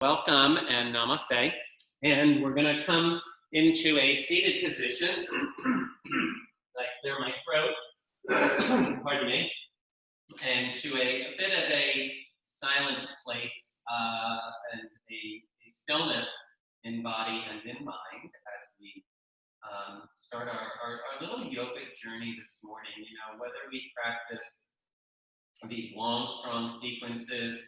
Welcome and namaste. And we're going to come into a seated position. I clear my throat, pardon me, and to a bit of a silent place and a stillness in body and in mind as we start our little yogic journey this morning. You know, whether we practice these long, strong sequences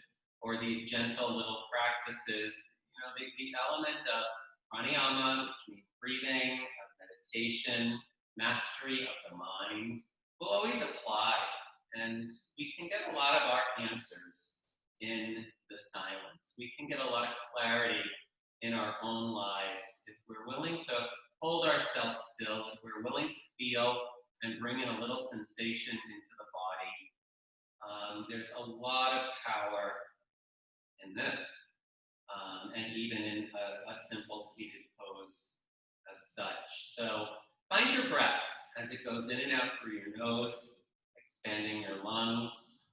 or these gentle little practices, you know, the element of pranayama, which means breathing, of meditation, mastery of the mind, will always apply. And we can get a lot of our answers in the silence. We can get a lot of clarity in our own lives if we're willing to hold ourselves still, if we're willing to feel and bring in a little sensation into the body. There's a lot of power in this, and even in a simple seated pose as such. So find your breath as it goes in and out through your nose, expanding your lungs.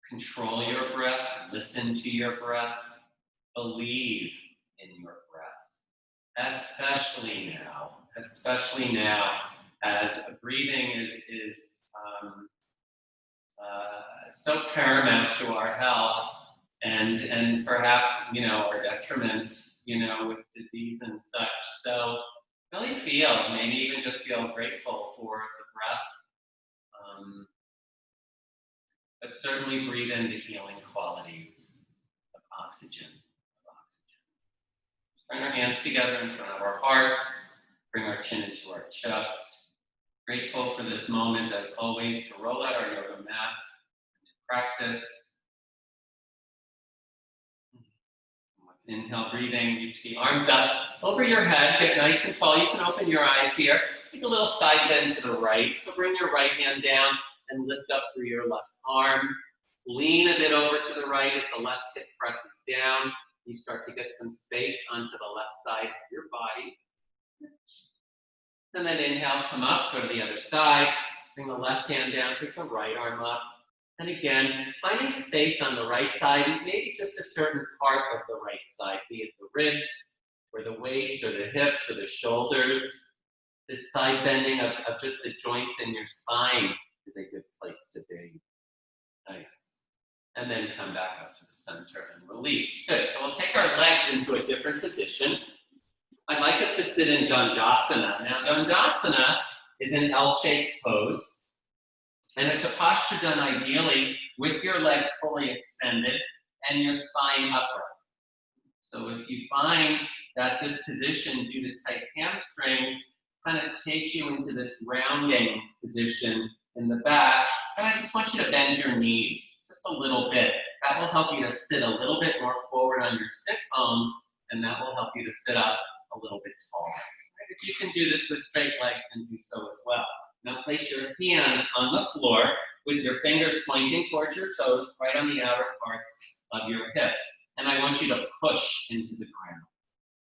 Control your breath, listen to your breath, believe in your breath, especially now as breathing is so paramount to our health and perhaps, you know, our detriment, you know, with disease and such. So really maybe even just feel grateful for the breath, but certainly breathe in the healing qualities of oxygen. Bring our hands together in front of our hearts, bring our chin into our chest. Grateful for this moment, as always, to roll out our yoga mats, to practice. Let's inhale, breathing, reach the arms up over your head, get nice and tall. You can open your eyes here. Take a little side bend to the right. So bring your right hand down and lift up through your left arm. Lean a bit over to the right as the left hip presses down. You start to get some space onto the left side of your body. And then inhale, come up, go to the other side. Bring the left hand down, take the right arm up. And again, finding space on the right side, maybe just a certain part of the right side, be it the ribs, or the waist, or the hips, or the shoulders. This side bending of just the joints in your spine is a good place to be. Nice. And then come back up to the center and release. Good. So we'll take our legs into a different position. I'd like us to sit in Dandasana. Now, Dandasana is an L-shaped pose, and it's a posture done ideally with your legs fully extended and your spine upright. So if you find that this position, due to tight hamstrings, kind of takes you into this rounding position in the back, then I just want you to bend your knees just a little bit. That will help you to sit a little bit more forward on your sit bones, and that will help you to sit up a little bit taller. Right? If you can do this with straight legs, then do so as well. Now place your hands on the floor with your fingers pointing towards your toes, right on the outer parts of your hips. And I want you to push into the ground.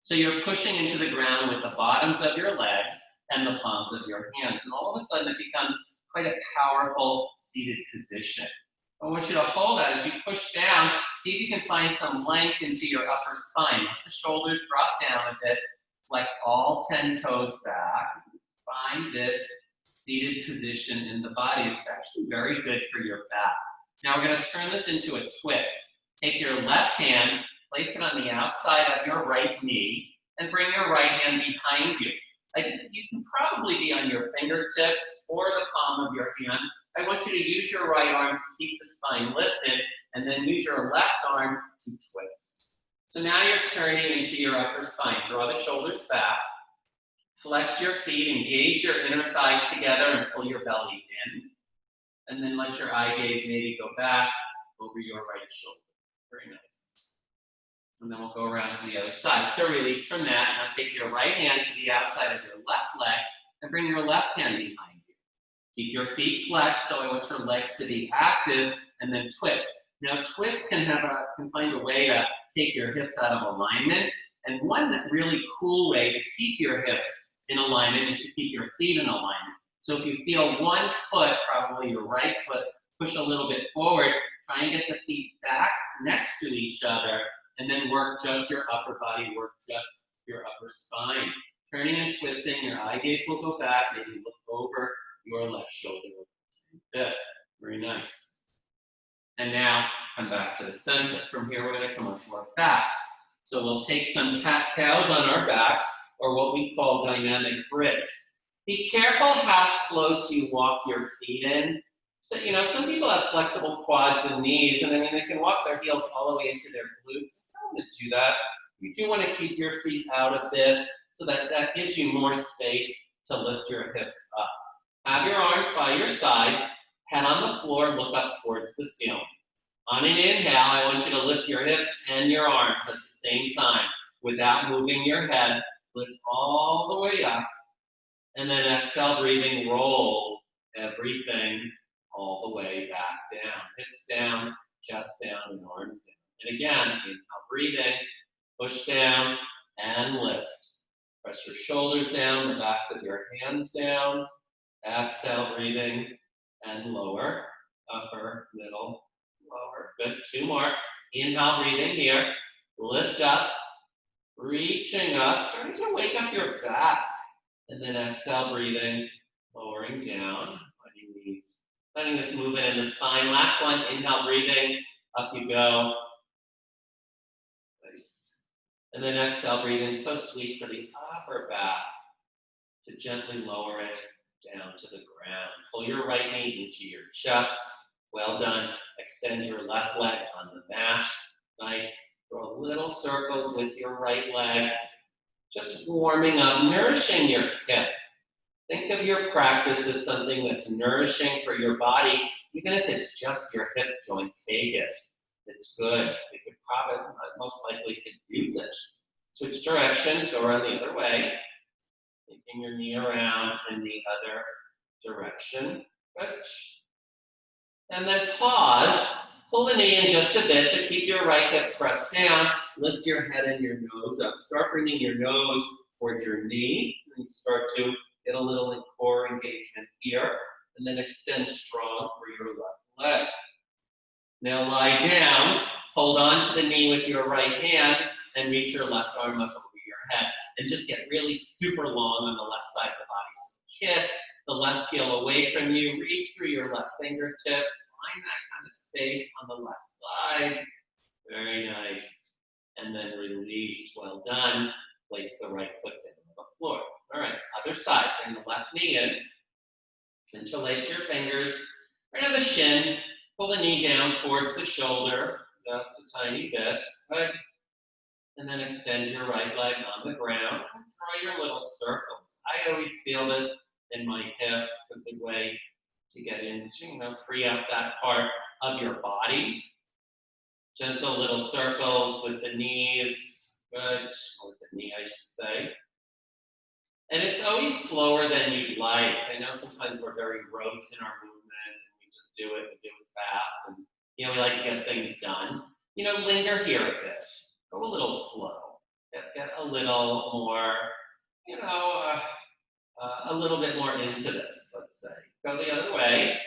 So you're pushing into the ground with the bottoms of your legs and the palms of your hands. And all of a sudden it becomes quite a powerful seated position. I want you to hold that as you push down. See if you can find some length into your upper spine. Let the shoulders drop down a bit. Flex all 10 toes back. Find this seated position in the body. It's actually very good for your back. Now we're going to turn this into a twist. Take your left hand, place it on the outside of your right knee, and bring your right hand behind you. You can probably be on your fingertips or the palm of your hand. I want you to use your right arm to keep the spine lifted, and then use your left arm to twist. So now you're turning into your upper spine. Draw the shoulders back. Flex your feet, engage your inner thighs together, and pull your belly in. And then let your eye gaze maybe go back over your right shoulder. Very nice. And then we'll go around to the other side. So release from that. Now take your right hand to the outside of your left leg and bring your left hand behind you. Keep your feet flexed, so I want your legs to be active, and then twist. Now twist can find a way to take your hips out of alignment, and one really cool way to keep your hips in alignment is to keep your feet in alignment. So if you feel one foot, probably your right foot, push a little bit forward, try and get the feet back next to each other, and then work just your upper body, work just your upper spine. Turning and twisting, your eye gaze will go back, maybe look over your left shoulder. Good, very nice. And now come back to the center. From here, we're gonna come onto our backs. So we'll take some cat-cows on our backs, or what we call dynamic bridge. Be careful how close you walk your feet in. So, some people have flexible quads and knees, and they can walk their heels all the way into their glutes. I don't want to do that. You do want to keep your feet out a bit, so that gives you more space to lift your hips up. Have your arms by your side, head on the floor, look up towards the ceiling. On an inhale, I want you to lift your hips and your arms at the same time without moving your head. Lift all the way up. And then exhale, breathing, roll everything all the way back down. Hips down, chest down, and arms down. And again, inhale, breathing, push down, and lift. Press your shoulders down, the backs of your hands down. Exhale, breathing, and lower, upper, middle, lower. Good, 2 more. Inhale, breathing here. Lift up, reaching up, starting to wake up your back. And then exhale, breathing, lowering down, letting this movement in the spine. Last one, inhale, breathing, up you go. Nice. And then exhale, breathing, so sweet for the upper back to gently lower it down to the ground. Pull your right knee into your chest. Well done. Extend your left leg on the mat. Nice. Draw little circles with your right leg. Just warming up, nourishing your hip. Think of your practice as something that's nourishing for your body, even if it's just your hip joint. Take it. It's good. You could probably, most likely, could use it. Switch directions, go around the other way. Taking your knee around in the other direction. Good. And then pause. Pull the knee in just a bit, but keep your right hip pressed down. Lift your head and your nose up. Start bringing your nose towards your knee. And start to get a little core engagement here. And then extend strong for your left leg. Now lie down. Hold on to the knee with your right hand and reach your left arm up over your head. And just get really super long on the left side of the body. So kick the left heel away from you. Reach through your left fingertips. Find that kind of space on the left side. Very nice. And then release. Well done. Place the right foot down on the floor. All right, other side. Bring the left knee in. Interlace your fingers. Right on the shin. Pull the knee down towards the shoulder. Just a tiny bit. Good. And then extend your right leg on the ground. And draw your little circles. I always feel this in my hips. It's a good way to get into, free up that part of your body. Gentle little circles with the knees. Good. With the knee, I should say. And it's always slower than you'd like. I know sometimes we're very rote in our movement and we just do it fast. And, we like to get things done. Linger here a bit. Go a little slow. Get a little more, a little bit more into this, let's say. Go the other way.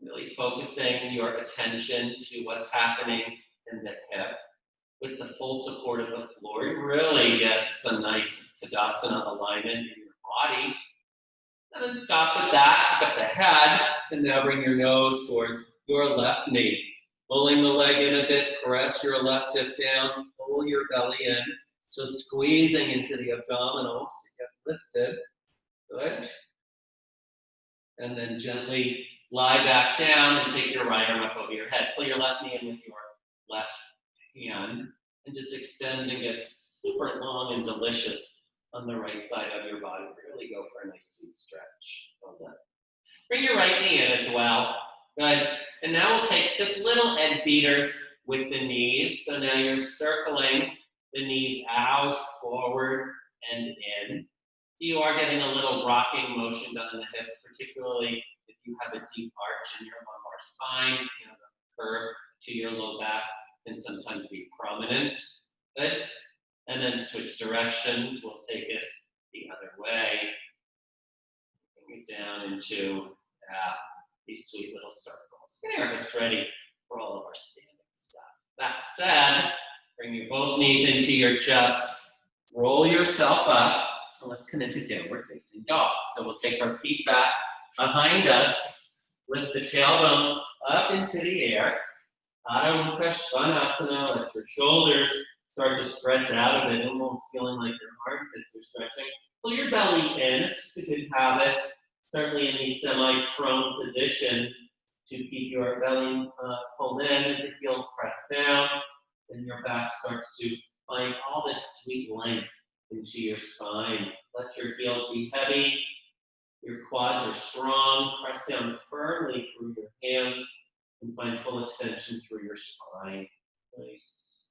Really focusing your attention to what's happening in the hip. With the full support of the floor, you really get some nice Tadasana alignment in your body. And then stop with that, pick up the head, and now bring your nose towards your left knee. Pulling the leg in a bit, press your left hip down, pull your belly in. So squeezing into the abdominals to get lifted. Good. And then gently lie back down and take your right arm up over your head. Pull your left knee in with your left hand and just extend and get super long and delicious on the right side of your body. Really go for a nice sweet stretch. Well done. Bring your right knee in as well. Good. And now we'll take just little head beaters with the knees. So now you're circling the knees out, forward, and in. You are getting a little rocking motion done in the hips, particularly if you have a deep arch in your lumbar spine. The curve to your low back can sometimes be prominent. Good. And then switch directions. We'll take it the other way. Bring it down into these sweet little circles. Get our hips ready for all of our standing stuff. That said, bring your both knees into your chest. Roll yourself up. And let's come into downward facing dog. So we'll take our feet back behind us. Lift the tailbone up into the air. Adho Mukha Svanasana. Let your shoulders start to stretch out of it, almost feeling like your armpits are stretching. Pull your belly in. It's just a good habit, certainly in these semi-prone positions, to keep your belly pulled in as the heels press down, and your back starts to find all this sweet length into your spine. Let your heels be heavy. Your quads are strong. Press down firmly through your hands and find full extension through your spine. Nice.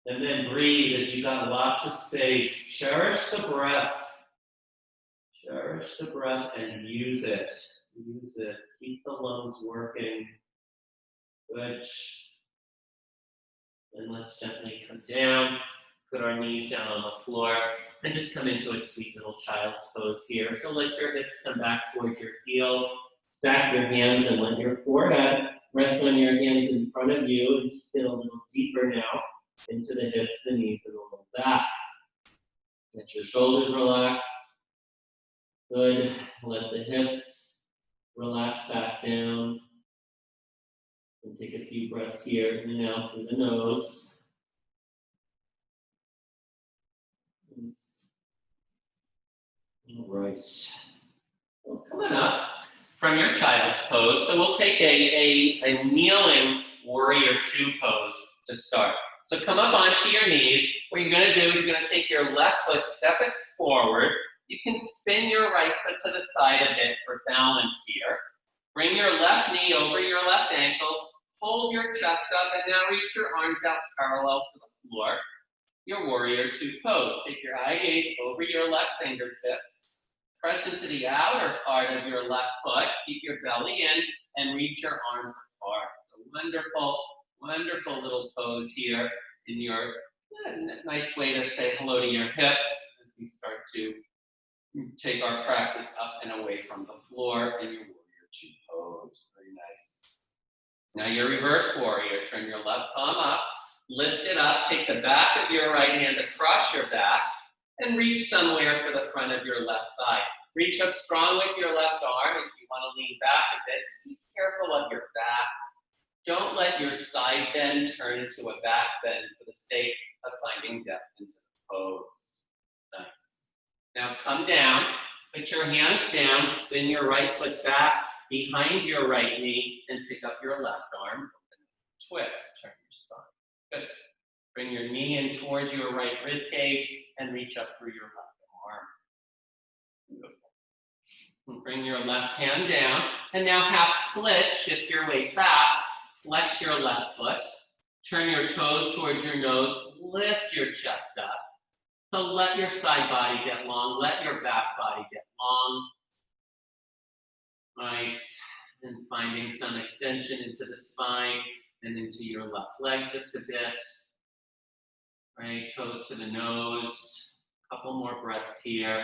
And then breathe as you got lots of space. Cherish the breath. Cherish the breath and use it. Use it. Keep the lungs working. Good. And let's gently come down. Put our knees down on the floor and just come into a sweet little child's pose here. So let your hips come back towards your heels. Stack your hands and let your forehead rest on your hands in front of you, and just get a little deeper now into the hips, the knees, and the low back. Let your shoulders relax. Good. Let the hips relax back down. And take a few breaths here in and out through the nose. All right. Well, coming up from your child's pose, so we'll take a kneeling warrior two pose to start. So come up onto your knees. What you're going to do is you're going to take your left foot, step it forward. You can spin your right foot to the side a bit for balance here. Bring your left knee over your left ankle. Hold your chest up and now reach your arms out parallel to the floor. Your warrior two pose. Take your eye gaze over your left fingertips. Press into the outer part of your left foot. Keep your belly in and reach your arms apart. So wonderful, wonderful little pose here in your nice way to say hello to your hips as we start to take our practice up and away from the floor in your warrior two pose. Very nice. Now your reverse warrior. Turn your left palm up. Lift it up, take the back of your right hand across your back, and reach somewhere for the front of your left thigh. Reach up strong with your left arm. If you want to lean back a bit, just be careful of your back. Don't let your side bend turn into a back bend for the sake of finding depth into the pose. Nice. Now come down, put your hands down, spin your right foot back behind your right knee, and pick up your left arm. Twist, turn your spine. Good. Bring your knee in towards your right rib cage and reach up through your left arm. Beautiful. And bring your left hand down and now half split. Shift your weight back. Flex your left foot. Turn your toes towards your nose. Lift your chest up. So let your side body get long. Let your back body get long. Nice. And finding some extension into the spine and into your left leg just a bit. Right, toes to the nose. A couple more breaths here.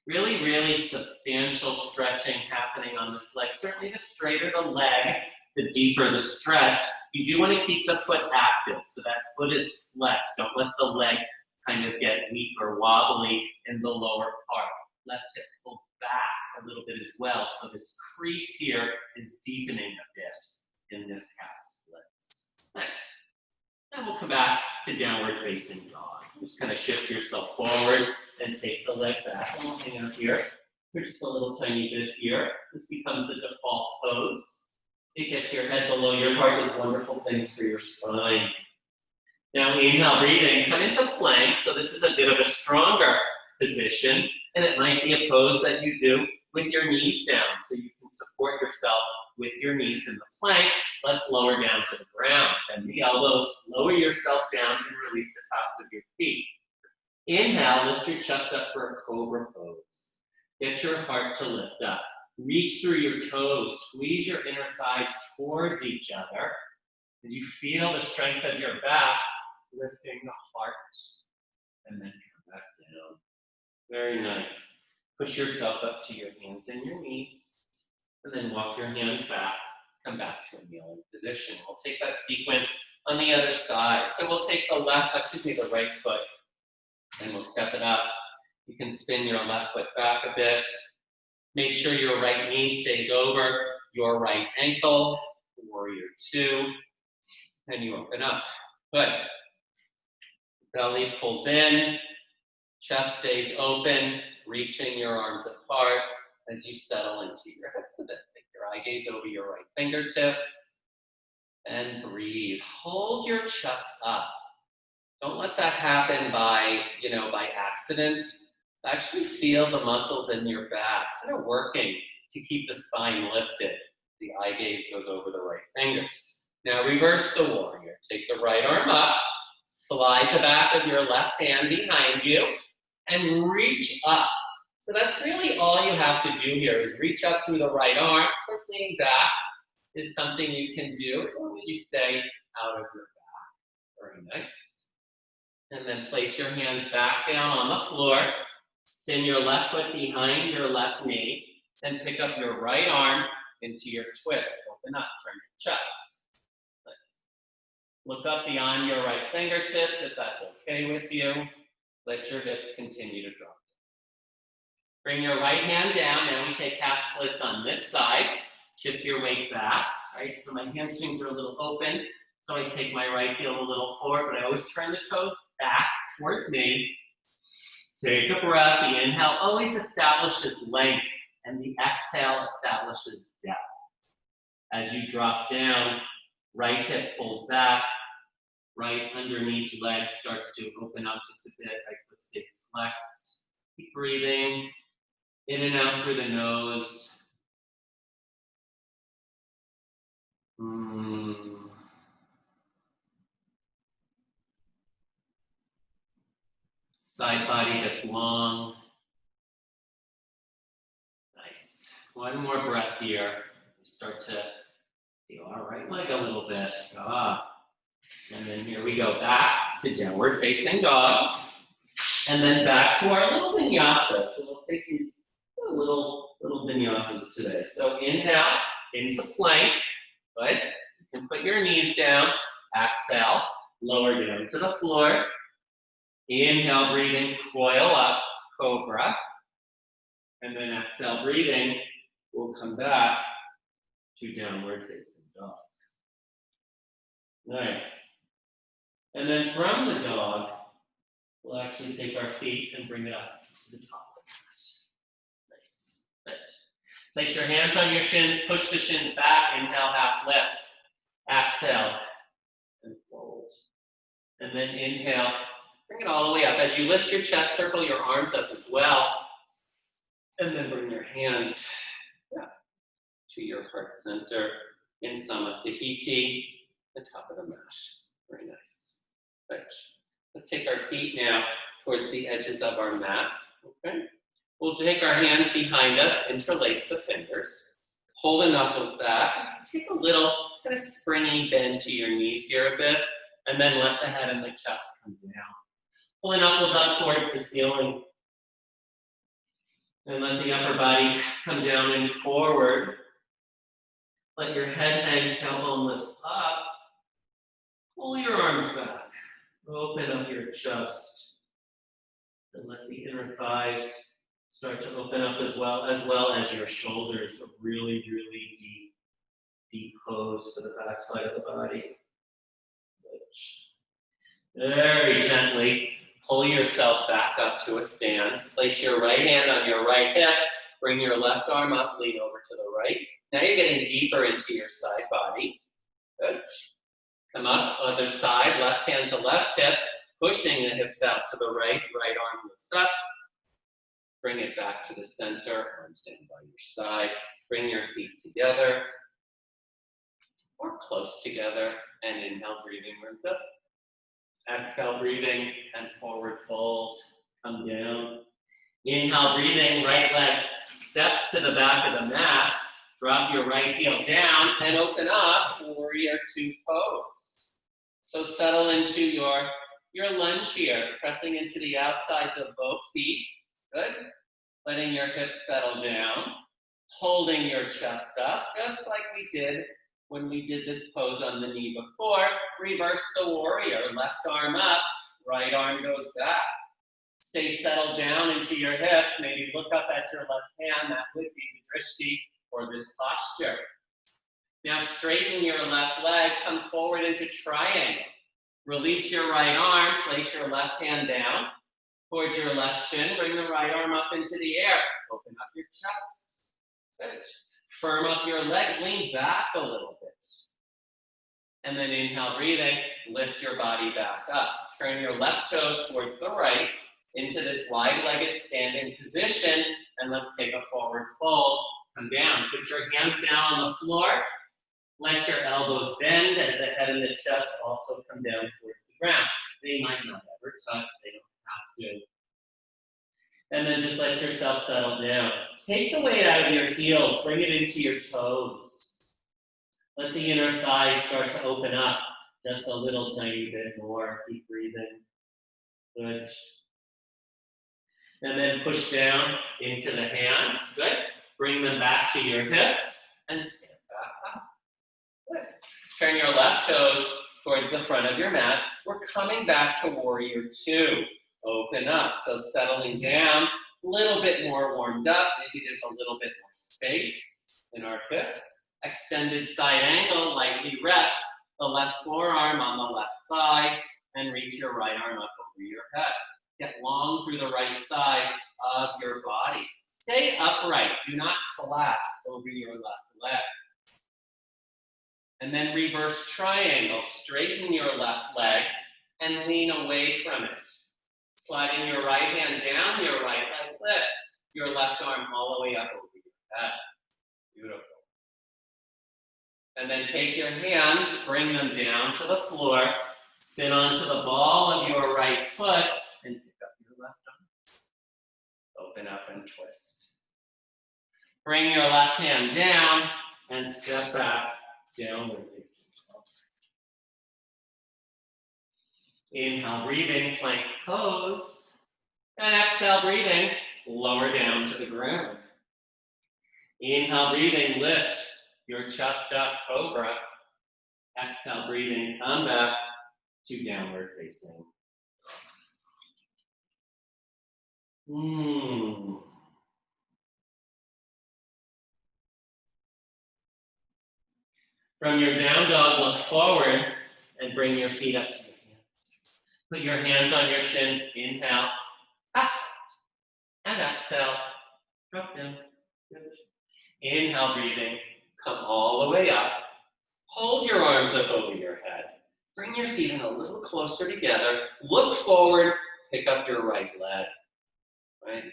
Really, really substantial stretching happening on this leg. Certainly the straighter the leg, the deeper the stretch. You do want to keep the foot active so that foot is flexed. Don't let the leg kind of get weak or wobbly in the lower part. Let it pull back a little bit as well. So this crease here is deepening a bit in this half splits. Nice. And we'll come back to downward facing dog. Just kind of shift yourself forward and take the leg back. And we'll hang out here for just a little tiny bit here. This becomes the default pose. It gets your head below your heart, does wonderful things for your spine. Now inhale, breathing, come into plank. So this is a bit of a stronger position, and it might be a pose that you do with your knees down, so you can support yourself with your knees in the plank. Let's lower down to the ground. Bend the elbows, lower yourself down, and release the tops of your feet. Inhale, lift your chest up for a Cobra Pose. Get your heart to lift up. Reach through your toes, squeeze your inner thighs towards each other. As you feel the strength of your back, lifting the heart, and then come back down. Very nice. Push yourself up to your hands and your knees, and then walk your hands back. come back to a kneeling position. We'll take that sequence on the other side. So we'll take the the right foot, and we'll step it up. You can spin your left foot back a bit. Make sure your right knee stays over your right ankle. Warrior 2. And you open up. Good. Belly pulls in. Chest stays open. Reaching your arms apart as you settle into your hips a bit. Take your eye gaze over your right fingertips. And breathe. Hold your chest up. Don't let that happen by accident. Actually feel the muscles in your back kind of working to keep the spine lifted. The eye gaze goes over the right fingers. Now reverse the warrior. Take the right arm up, slide the back of your left hand behind you, and reach up. So that's really all you have to do here is reach up through the right arm. Of course, leaning back is something you can do as long as you stay out of your back. Very nice. And then place your hands back down on the floor. Spin your left foot behind your left knee. Then pick up your right arm into your twist. Open up, turn your chest. Nice. Look up beyond your right fingertips if that's okay with you. Let your hips continue to drop. Bring your right hand down. Now we take half splits on this side. Shift your weight back. Right? So my hamstrings are a little open. So I take my right heel a little forward, but I always turn the toes back towards me. Take a breath. The inhale always establishes length, and the exhale establishes depth. As you drop down, right hip pulls back, right underneath leg starts to open up just a bit, right foot stays flexed. Keep breathing in and out through the nose. Side body gets long. Nice. One more breath here. Start to feel our right leg a little bit. And then here we go back to downward facing dog. And then back to our little vinyasa. So we'll take these little vinyasas today. So inhale into plank. Good. You can put your knees down. Exhale. Lower down to the floor. Inhale, breathing, coil up, cobra. And then exhale, breathing, we'll come back to downward facing dog. Nice. And then from the dog, we'll actually take our feet and bring it up to the top of the mat. Nice. Good. Place your hands on your shins, push the shins back, inhale, half lift. Exhale, and fold. And then inhale. Bring it all the way up. As you lift your chest, circle your arms up as well. And then bring your hands to your heart center in Samastahiti, the top of the mat. Very nice. Good. Let's take our feet now towards the edges of our mat. Okay. We'll take our hands behind us, interlace the fingers. Pull the knuckles back. Take a little kind of springy bend to your knees here a bit, and then let the head and the chest come down. Pull the knuckles up towards the ceiling. And let the upper body come down and forward. Let your head hang, tailbone lifts up. Pull your arms back. Open up your chest. And let the inner thighs start to open up as well as your shoulders. A really, really deep pose for the backside of the body. Very gently. Pull yourself back up to a stand. Place your right hand on your right hip. Bring your left arm up, lean over to the right. Now you're getting deeper into your side body. Good. Come up, other side, left hand to left hip. Pushing the hips out to the right. Right arm lifts up. Bring it back to the center. Arms down by your side. Bring your feet together. Or close together. And inhale, breathing, rinse up. Exhale, breathing, and forward fold, come down. Inhale, breathing, right leg steps to the back of the mat. Drop your right heel down and open up, warrior 2 pose. So settle into your lunge here, pressing into the outsides of both feet. Good. Letting your hips settle down. Holding your chest up, just like we did when we did this pose on the knee before, reverse the warrior. Left arm up, right arm goes back. Stay settled down into your hips. Maybe look up at your left hand. That would be the drishti for this posture. Now straighten your left leg. Come forward into triangle. Release your right arm. Place your left hand down towards your left shin. Bring the right arm up into the air. Open up your chest. Good. Firm up your legs. Lean back a little bit. And then inhale, breathing. Lift your body back up. Turn your left toes towards the right into this wide-legged standing position. And let's take a forward fold. Come down. Put your hands down on the floor. Let your elbows bend as the head and the chest also come down towards the ground. They might not ever touch. They don't have to. And then just let yourself settle down. Take the weight out of your heels. Bring it into your toes. Let the inner thighs start to open up just a little tiny bit more. Keep breathing. Good. And then push down into the hands. Good. Bring them back to your hips and stand back up. Good. Turn your left toes towards the front of your mat. We're coming back to warrior two. Open up. So settling down, a little bit more warmed up. Maybe there's a little bit more space in our hips. Extended side angle, lightly rest the left forearm on the left thigh and reach your right arm up over your head. Get long through the right side of your body. Stay upright. Do not collapse over your left leg. And then reverse triangle. Straighten your left leg and lean away from it. Sliding your right hand down, your right leg lift. Your left arm all the way up over your head. Beautiful. And then take your hands, bring them down to the floor, spin onto the ball of your right foot, and pick up your left arm. Open up and twist. Bring your left hand down and step back, downward facing dog. Inhale, breathing, plank pose. And exhale, breathing, lower down to the ground. Inhale, breathing, lift your chest up, cobra. Exhale, breathing, come back to downward facing. From your down dog, look forward and bring your feet up to your hands. Put your hands on your shins, inhale, up, and exhale, drop down. Good. Inhale, breathing, come all the way up. Hold your arms up over your head. Bring your feet in a little closer together. Look forward, pick up your right leg, right?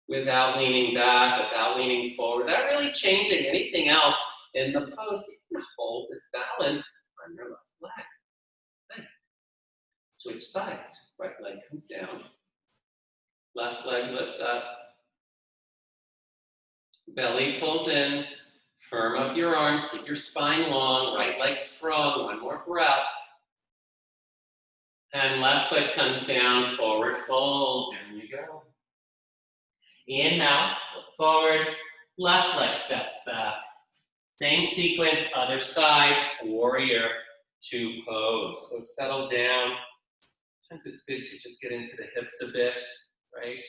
Without leaning back, without leaning forward, without really changing anything else in the pose. You can hold this balance on your left leg. Good. Switch sides. Right leg comes down. Left leg lifts up. Belly pulls in. Firm up your arms. Keep your spine long. Right leg strong. One more breath. And left foot comes down. Forward fold. Down you go. Inhale. Look forward. Left leg steps back. Same sequence, other side, warrior two pose. So settle down. Sometimes it's good to just get into the hips a bit, right?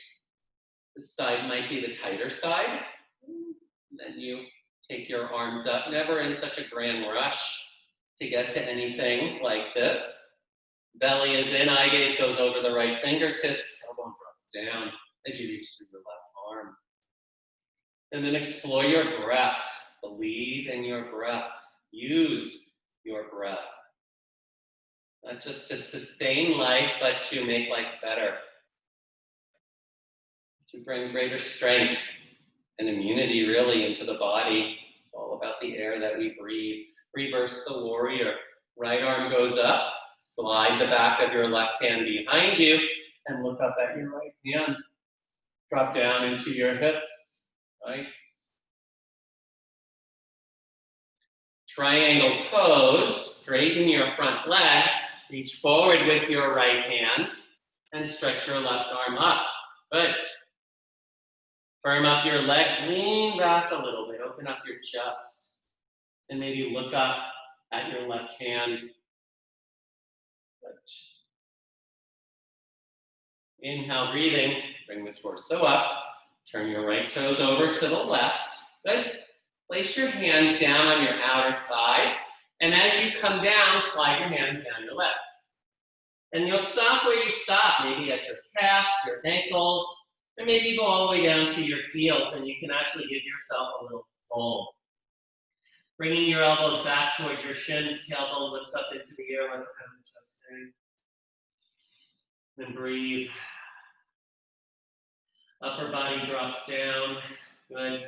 This side might be the tighter side. And then you take your arms up, never in such a grand rush to get to anything like this. Belly is in, eye gaze goes over the right fingertips, tailbone drops down as you reach through your left arm. And then explore your breath. Believe in your breath. Use your breath. Not just to sustain life, but to make life better. To bring greater strength and immunity really into the body. It's all about the air that we breathe. Reverse the warrior. Right arm goes up. Slide the back of your left hand behind you and look up at your right hand. Drop down into your hips. Nice. Triangle pose, straighten your front leg, reach forward with your right hand, and stretch your left arm up. Good. Firm up your legs, lean back a little bit, open up your chest, and maybe look up at your left hand. Good. Inhale, breathing, bring the torso up. Turn your right toes over to the left. Good. Place your hands down on your outer thighs. And as you come down, slide your hands down your legs. And you'll stop where you stop, maybe at your calves, your ankles, and maybe go all the way down to your heels, and you can actually give yourself a little pull. Bringing your elbows back towards your shins, tailbone lifts up into the air, let the head and chest hang. And breathe. Upper body drops down. Good.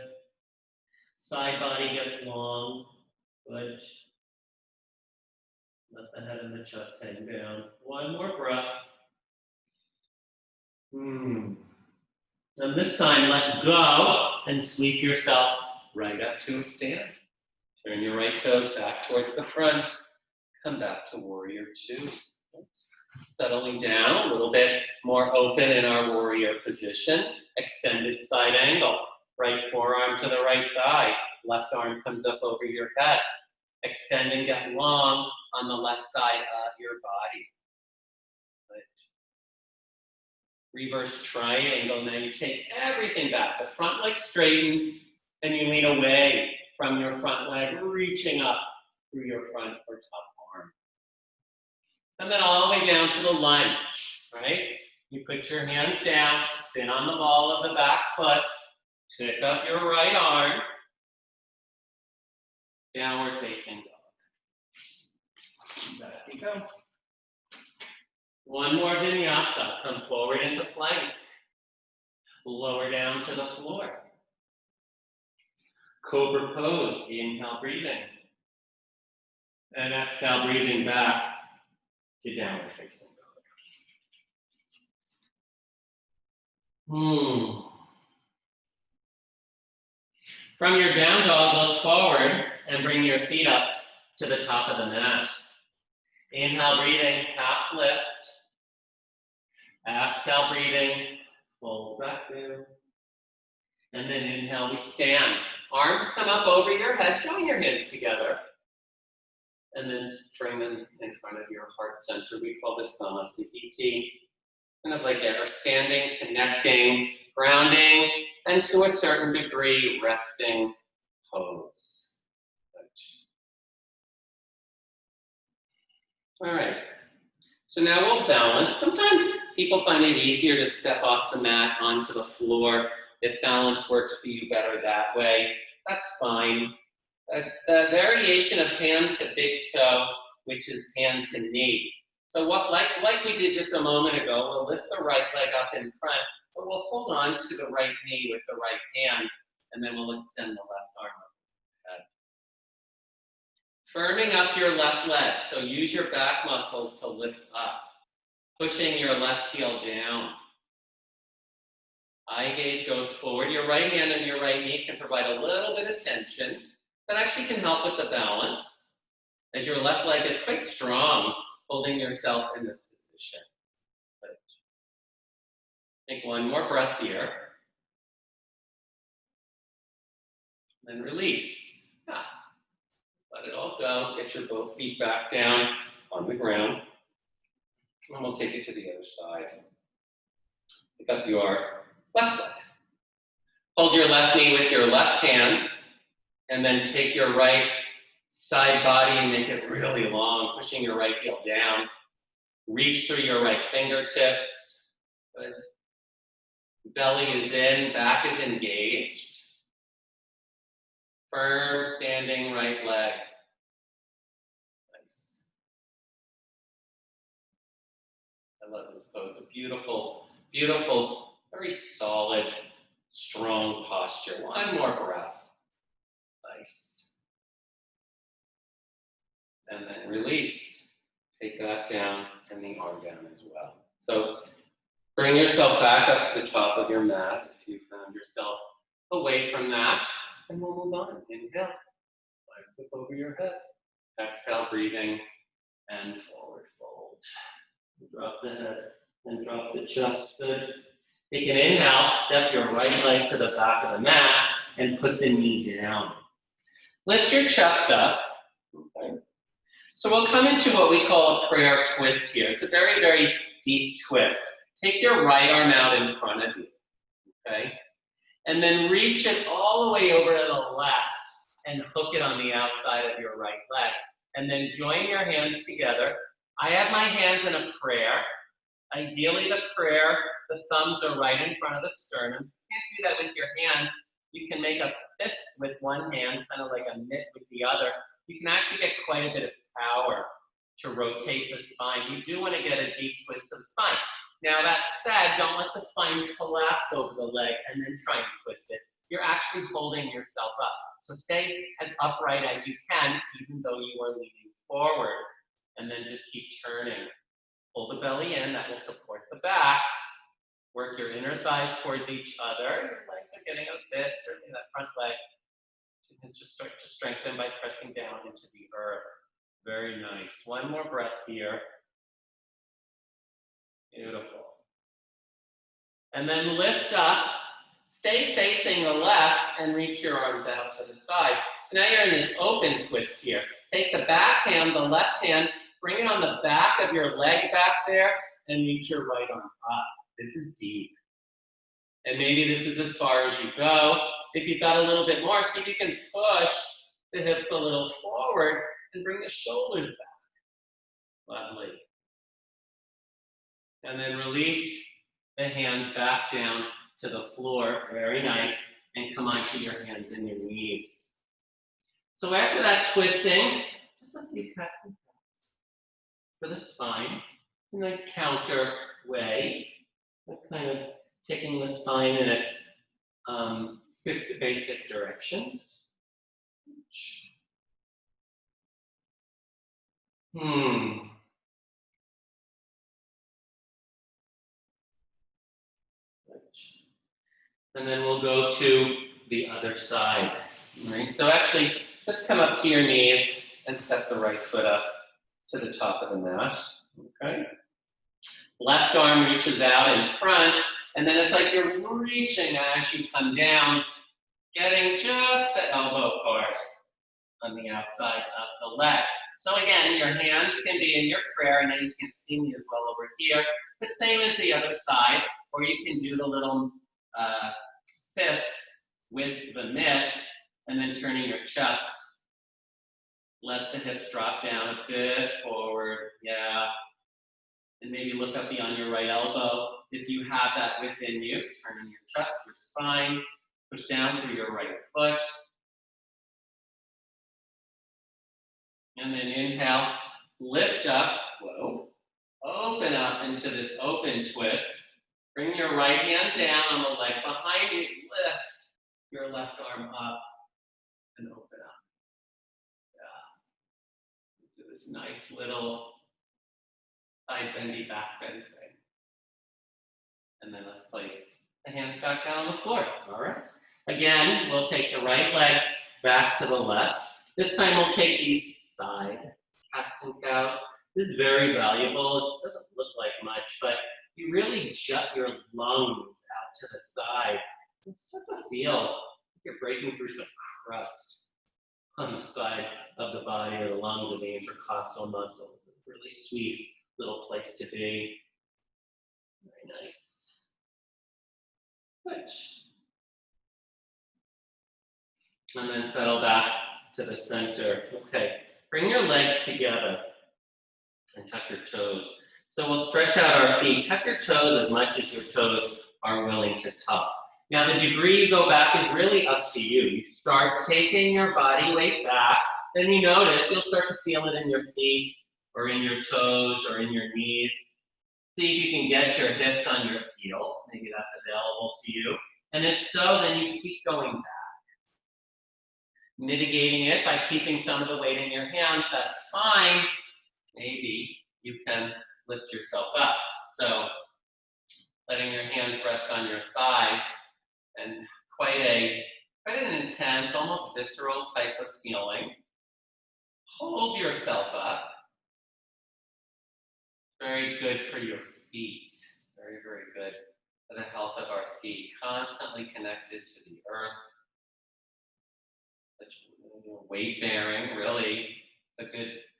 Side body gets long. Good. Let the head and the chest hang down. One more breath. And this time, let go and sweep yourself right up to a stand. Turn your right toes back towards the front. Come back to warrior two. Settling down, a little bit more open in our warrior position. Extended side angle. Right forearm to the right thigh. Left arm comes up over your head. Extend and get long on the left side of your body. Good. Reverse triangle. Now you take everything back. The front leg straightens and you lean away from your front leg, reaching up through your front or top arm. And then all the way down to the lunge, right? You put your hands down, spin on the ball of the back foot, pick up your right arm, downward facing dog. Back you go. One more vinyasa. Come forward into plank. Lower down to the floor. Cobra Pose. Inhale, breathing. And exhale, breathing back to downward facing dog. From your down dog, look forward and bring your feet up to the top of the mat. Inhale, breathing, half lift. Exhale, breathing, fold back down. And then inhale, we stand. Arms come up over your head, join your hands together. And then bring them in front of your heart center. We call this Samasthiti. Kind of like ever standing, connecting, grounding, and to a certain degree, resting pose. All right, so now we'll balance. Sometimes people find it easier to step off the mat onto the floor. If balance works for you better that way, that's fine. That's the variation of hand to big toe, which is hand to knee. So like we did just a moment ago, we'll lift the right leg up in front, but we'll hold on to the right knee with the right hand, and then we'll extend the left arm up. Firming up your left leg, so use your back muscles to lift up. Pushing your left heel down. Eye gaze goes forward. Your right hand and your right knee can provide a little bit of tension. That actually can help with the balance, as your left leg gets quite strong, holding yourself in this position. Good. Take one more breath here. Then release. Let it all go. Get your both feet back down on the ground. And we'll take it to the other side. Pick up your left leg. Hold your left knee with your left hand, and then take your right side body and make it really long, pushing your right heel down. Reach through your right fingertips. Good. Belly is in, back is engaged. Firm standing right leg. Nice. I love this pose. A beautiful, beautiful, very solid, strong posture. One more breath. Nice. And then release. Take that down and the arm down as well. So bring yourself back up to the top of your mat if you found yourself away from that. And we'll move on. Inhale. Legs up over your head. Exhale, breathing, and forward fold. Drop the head and drop the chest. Good. Take an inhale. Step your right leg to the back of the mat and put the knee down. Lift your chest up. Okay. So we'll come into what we call a prayer twist here. It's a very, very deep twist. Take your right arm out in front of you, okay? And then reach it all the way over to the left and hook it on the outside of your right leg. And then join your hands together. I have my hands in a prayer. Ideally, the prayer, the thumbs are right in front of the sternum. You can't do that with your hands. You can make a fist with one hand, kind of like a mitt with the other. You can actually get quite a bit of power to rotate the spine. You do want to get a deep twist to the spine. Now that said, don't let the spine collapse over the leg and then try and twist it. You're actually holding yourself up. So stay as upright as you can, even though you are leaning forward. And then just keep turning. Pull the belly in, that will support the back. Work your inner thighs towards each other. Your legs are getting a bit, certainly that front leg. You can just start to strengthen by pressing down into the earth. Very nice. One more breath here. Beautiful. And then lift up. Stay facing the left and reach your arms out to the side. So now you're in this open twist here. Take the back hand, the left hand, bring it on the back of your leg back there, and reach your right arm up. This is deep. And maybe this is as far as you go. If you've got a little bit more, see if you can push the hips a little forward and bring the shoulders back. Lovely. And then release the hands back down to the floor. Very nice. And come onto your hands and your knees. So after that twisting, just a few cats and paws for the spine. A nice counter way. Kind of taking the spine in its 6 basic directions. And then we'll go to the other side. Right? So actually, just come up to your knees and step the right foot up to the top of the mat. Okay? Left arm reaches out in front, and then it's like you're reaching as you come down, getting just the elbow part on the outside of the leg. So again, your hands can be in your prayer, and then you can see me as well over here, but same as the other side, or you can do the little fist with the mitt, and then turning your chest. Let the hips drop down a bit forward, yeah. And maybe look up beyond your right elbow. If you have that within you, turning your chest, your spine, push down through your right foot. And then inhale, lift up, whoa, open up into this open twist. Bring your right hand down on the leg behind you, lift your left arm up and open up. Yeah. Do this nice little side bendy, back bend thing. And then let's place the hands back down on the floor, all right? Again, we'll take the right leg back to the left. This time we'll take these side cats and cows. This is very valuable. It doesn't look like much, but you really jut your lungs out to the side. You start to feel like you're breaking through some crust on the side of the body or the lungs or the intercostal muscles. It's a really sweet little place to be. Very nice. Good. And then settle back to the center. Okay, bring your legs together and tuck your toes. So we'll stretch out our feet. Tuck your toes as much as your toes are willing to tuck. Now the degree you go back is really up to you. You start taking your body weight back, then you notice you'll start to feel it in your feet or in your toes or in your knees. See if you can get your hips on your heels. Maybe that's available to you. And if so, then you keep going back. Mitigating it by keeping some of the weight in your hands, that's fine. Maybe you can lift yourself up. So letting your hands rest on your thighs, and quite an intense, almost visceral type of feeling. Hold yourself up. Very good for your feet. Very, very good for the health of our feet. Constantly connected to the earth. Weight bearing, really. a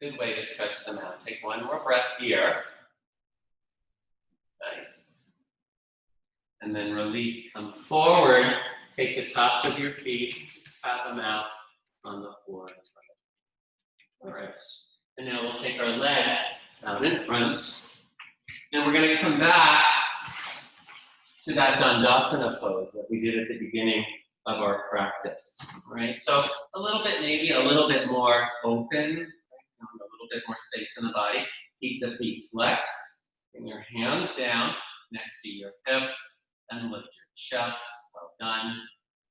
good way to stretch them out. Take one more breath here. Nice. And then release, come forward. Take the tops of your feet, just tap them out on the floor. All right. And now we'll take our legs out in front. And we're going to come back to that Dandasana pose that we did at the beginning of our practice. All right. So a little bit, maybe a little bit more open, right? A little bit more space in the body. Keep the feet flexed. Bring your hands down next to your hips and lift your chest. Well done.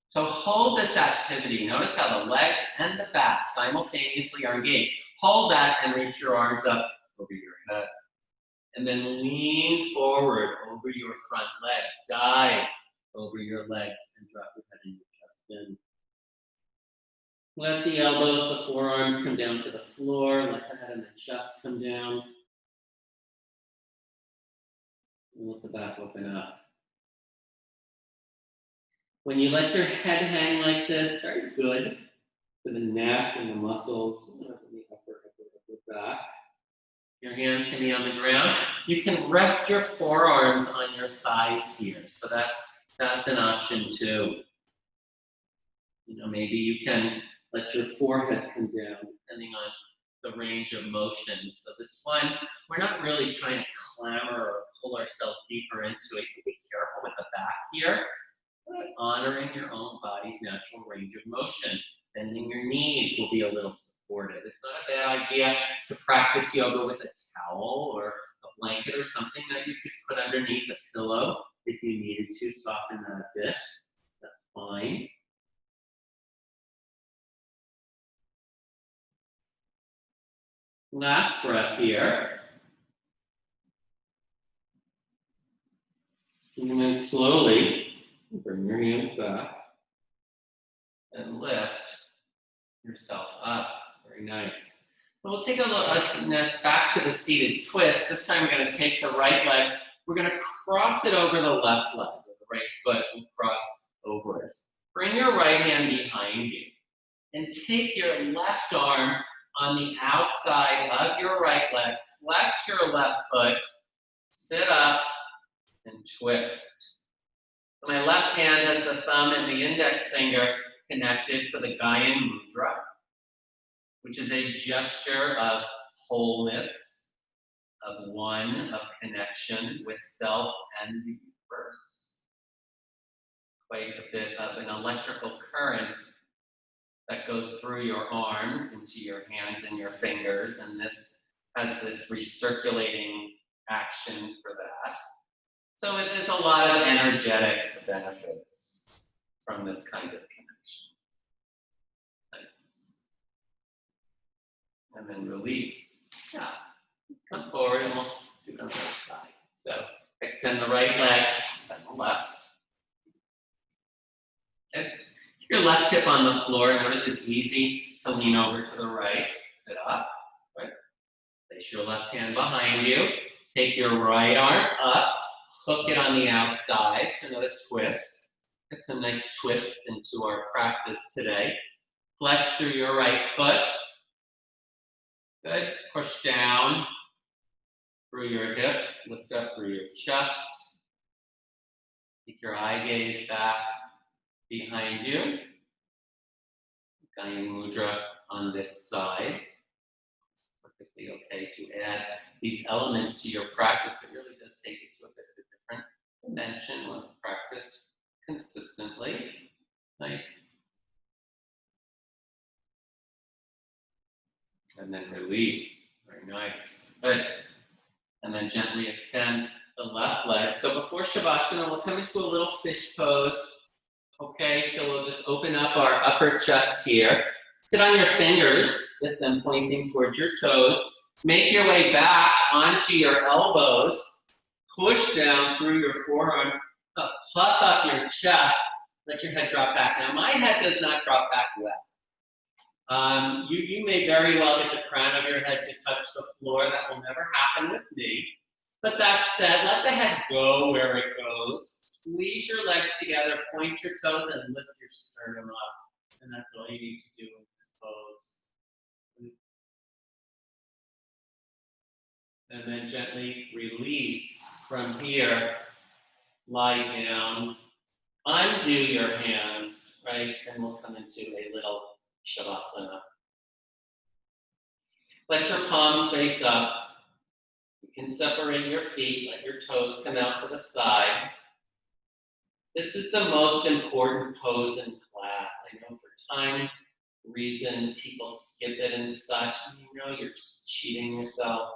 So hold this activity. Notice how the legs and the back simultaneously are engaged. Hold that and reach your arms up over your head. And then lean forward over your front legs. Dive over your legs and drop your head and your chest in. Let the elbows, the forearms come down to the floor. Let the head and the chest come down. And let the back open up. When you let your head hang like this, very good for the neck and the muscles, in the upper back. Your hands can be on the ground. You can rest your forearms on your thighs here. So that's an option too. You know, maybe you can let your forehead come down depending on the range of motion. So this one, we're not really trying to clamor or pull ourselves deeper into it. You be careful with the back here. Honoring your own body's natural range of motion. Bending your knees will be a little supportive. It's not a bad idea to practice yoga with a towel or a blanket or something that you could put underneath a pillow if you needed to soften that a bit. That's fine. Last breath here. And then slowly bring your hands back and lift yourself up. Very nice. So we'll take a nest back to the seated twist. This time we're going to take the right leg. We're going to cross it over the left leg. With the right foot will cross over it. Bring your right hand behind you. And take your left arm on the outside of your right leg. Flex your left foot. Sit up and twist. My left hand has the thumb and the index finger connected for the Gyan Mudra, which is a gesture of wholeness, of one, of connection with self and the universe. Quite a bit of an electrical current that goes through your arms into your hands and your fingers, and this has this recirculating action for that. So there's a lot of energetic benefits from this kind of connection. Nice. And then release. Yeah. Come forward and we'll do it on the other side. So extend the right leg, then the left. Okay. Keep your left hip on the floor. Notice it's easy to lean over to the right. Sit up. Right. Place your left hand behind you. Take your right arm up. Hook it on the outside. It's another twist. Get some nice twists into our practice today. Flex through your right foot. Good. Push down through your hips. Lift up through your chest. Keep your eye gaze back behind you. Gyan Mudra on this side. Perfectly okay to add these elements to your practice. It really does take it to a bit of a different dimension once practiced consistently. Nice. And then release. Very nice. Good. And then gently extend the left leg. So before Shavasana, we'll come into a little fish pose. Okay, so we'll just open up our upper chest here. Sit on your fingers with them pointing towards your toes. Make your way back onto your elbows. Push down through your forearm. Fluff up your chest. Let your head drop back. Now, my head does not drop back well. You may very well get the crown of your head to touch the floor. That will never happen with me. But that said, let the head go where it goes. Squeeze your legs together, point your toes, and lift your sternum up. And that's all you need to do in this pose. And then gently release from here. Lie down. Undo your hands, right? And we'll come into a little shavasana. Let your palms face up. You can separate your feet, let your toes come out to the side. This is the most important pose in class. I know for time reasons, people skip it and such. You know, you're just cheating yourself.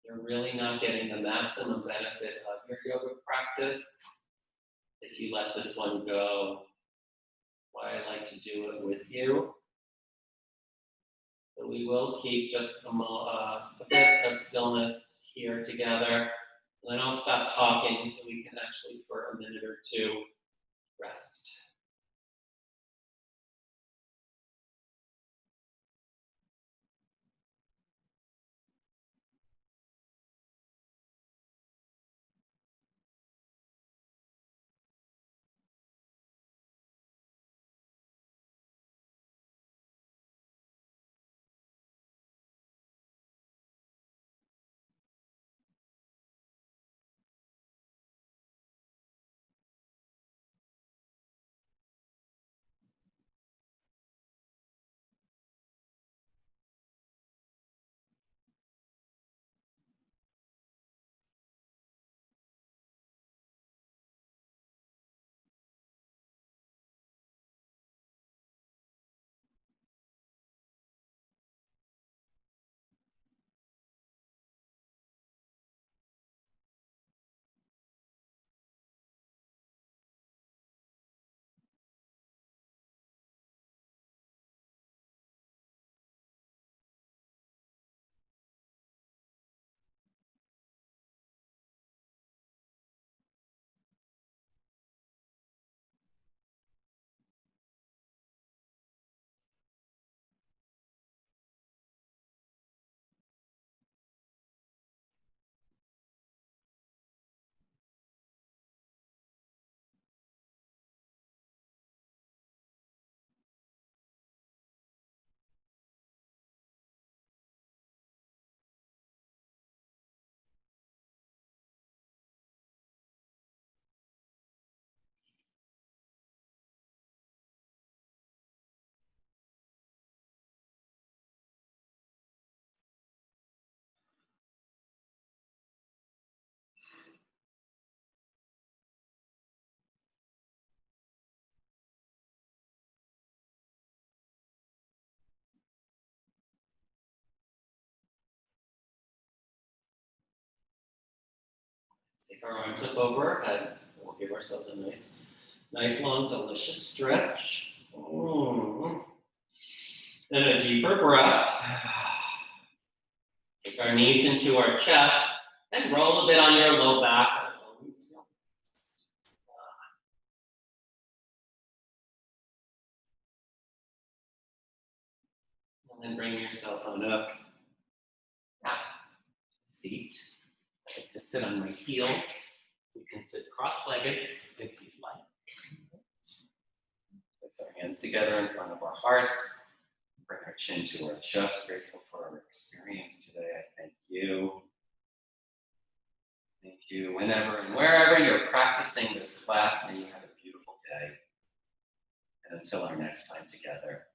You're really not getting the maximum benefit of your yoga practice if you let this one go. Why I like to do it with you. So we will keep just a bit of stillness here together. And then I'll stop talking so we can actually, for a minute or two, rest. Take our arms up over our head. So we'll give ourselves a nice long, delicious stretch. And a deeper breath. Take our knees into our chest and roll a bit on your low back. And then bring yourself on up. Seat. I like to sit on my heels. You can sit cross-legged if you'd like. Place our hands together in front of our hearts. Bring our chin to our chest. Grateful for our experience today. I thank you. Thank you. Whenever and wherever you're practicing this class, may you have a beautiful day. And until our next time together,